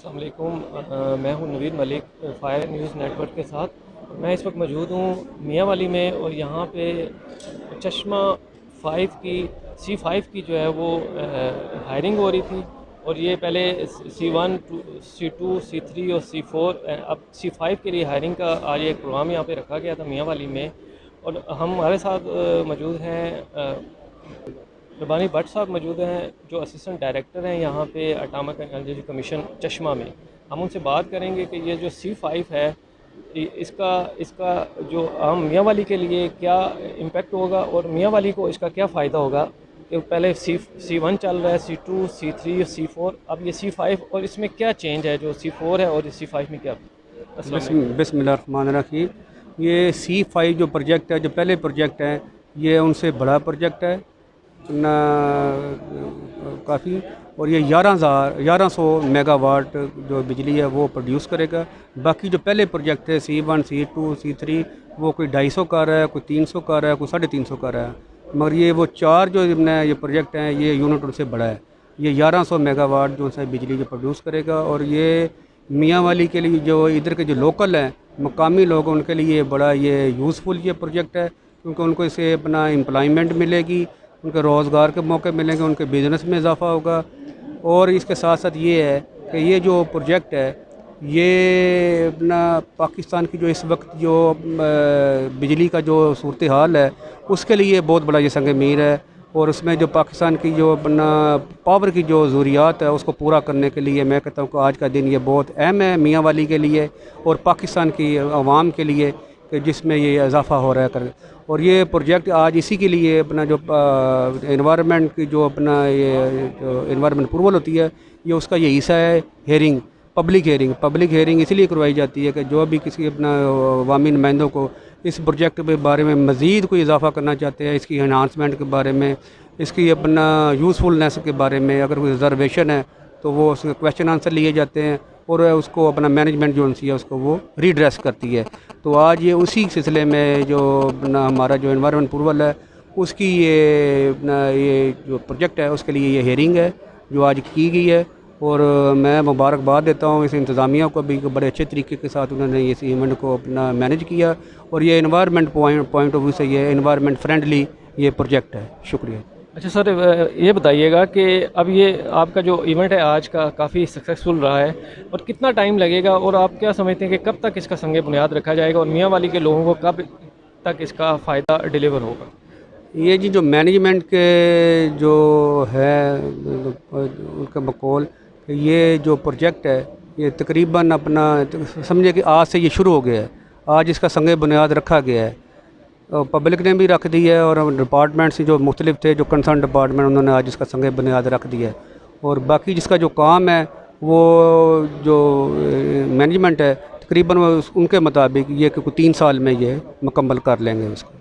السلام علیکم۔ میں ہوں نوید ملک فائر نیوز نیٹ ورک کے ساتھ۔ میں اس وقت موجود ہوں میاں والی میں، اور یہاں پہ چشمہ 5 کی C5 کی جو ہے وہ ہائرنگ ہو رہی تھی، اور یہ پہلے C1 C2 C3 اور C4 اب C5 کے لیے ہائرنگ کا آج ایک پروگرام یہاں پہ رکھا گیا تھا میاں والی میں، اور ہمارے ساتھ موجود ہیں ربانی بٹ صاحب موجود ہیں جو اسسٹنٹ ڈائریکٹر ہیں یہاں پہ اٹامک انرجی کمیشن چشمہ میں۔ ہم ان سے بات کریں گے کہ یہ جو C5 ہے اس کا جو عام میاں والی کے لیے کیا امپیکٹ ہوگا، اور میاں والی کو اس کا کیا فائدہ ہوگا کہ پہلے C1 چل رہا ہے، C2 C3 C4، اب یہ C5، اور اس میں کیا چینج ہے جو C4 ہے اور C5 میں کیا؟ بسم اللہ الرحمن الرحیم۔ یہ C5 جو پروجیکٹ ہے، جو پہلے پروجیکٹ ہے، یہ ان سے بڑا پروجیکٹ ہے کافی، اور یہ 1100 میگا واٹ جو بجلی ہے وہ پروڈیوس کرے گا۔ باقی جو پہلے پروجیکٹ ہے C1 C2 C3 وہ کوئی 250 کا رہا ہے، کوئی 300 کا رہا ہے، کوئی 350 کا رہا ہے، مگر یہ وہ چار جو یہ پروجیکٹ ہیں یہ یونٹ ان سے بڑا ہے۔ یہ 1100 میگا واٹ جو ہے بجلی جو پروڈیوس کرے گا، اور یہ میاں والی کے لیے جو ادھر کے جو لوکل ہیں مقامی لوگ ان کے لیے بڑا یہ یوزفل یہ پروجیکٹ ہے، کیونکہ ان کو اس سے اپنا امپلائمنٹ ملے گی، ان کے روزگار کے موقع ملیں گے، ان کے بزنس میں اضافہ ہوگا۔ اور اس کے ساتھ ساتھ یہ ہے کہ یہ جو پروجیکٹ ہے یہ اپنا پاکستان کی جو اس وقت جو بجلی کا جو صورتحال ہے اس کے لیے بہت بڑا یہ سنگ میر ہے، اور اس میں جو پاکستان کی جو اپنا پاور کی جو ضروریات ہے اس کو پورا کرنے کے لیے میں کہتا ہوں کہ آج کا دن یہ بہت اہم ہے میاں والی کے لیے اور پاکستان کی عوام کے لیے، کہ جس میں یہ اضافہ ہو رہا ہے۔ اور یہ پروجیکٹ آج اسی کے لیے اپنا جو انوائرمنٹ کی جو اپنا یہ جو انوائرمنٹ اپروول ہوتی ہے یہ اس کا یہ حصہ ہے ہیئرنگ، پبلک ہیئرنگ اس لیے کروائی جاتی ہے کہ جو بھی کسی اپنا عوامی نمائندوں کو اس پروجیکٹ کے بارے میں مزید کوئی اضافہ کرنا چاہتے ہیں، اس کی انہانسمنٹ کے بارے میں، اس کی اپنا یوزفلنس کے بارے میں اگر کوئی ریزرویشن ہے تو وہ اس کے کویشچن آنسر لیے جاتے ہیں، اور اس کو اپنا مینجمنٹ جو ہے اس کو وہ ریڈریس کرتی ہے۔ تو آج یہ اسی سلسلے میں جو اپنا ہمارا جو انوائرمنٹ اپروول ہے اس کی یہ اپنا یہ جو پروجیکٹ ہے اس کے لیے یہ ہیئرنگ ہے جو آج کی گئی ہے، اور میں مبارکباد دیتا ہوں اس انتظامیہ کو بھی کہ بڑے اچھے طریقے کے ساتھ انہوں نے اس ایونٹ کو اپنا مینیج کیا، اور یہ انوائرمنٹ پوائنٹ آف ویو سے یہ انوائرمنٹ فرینڈلی یہ پروجیکٹ ہے۔ شکریہ۔ اچھا سر، یہ بتائیے گا کہ اب یہ آپ کا جو ایونٹ ہے آج کا کافی سکسیزفل رہا ہے، اور کتنا ٹائم لگے گا، اور آپ کیا سمجھتے ہیں کہ کب تک اس کا سنگ بنیاد رکھا جائے گا، اور میاں والی کے لوگوں کو کب تک اس کا فائدہ ڈیلیور ہوگا؟ یہ جو مینجمنٹ کے جو ہے ان کا بقول کہ یہ جو پروجیکٹ ہے یہ تقریباً اپنا سمجھے کہ آج سے یہ شروع ہو گیا ہے، آج اس کا سنگ بنیاد رکھا گیا ہے، پبلک نے بھی رکھ دی ہے، اور ڈپارٹمنٹ سے جو مختلف تھے جو کنسرن ڈپارٹمنٹ انہوں نے آج اس کا سنگ بنیاد رکھ دیا ہے، اور باقی جس کا جو کام ہے وہ جو مینجمنٹ ہے تقریباً ان کے مطابق یہ کہ 3 سال میں یہ مکمل کر لیں گے اس کو۔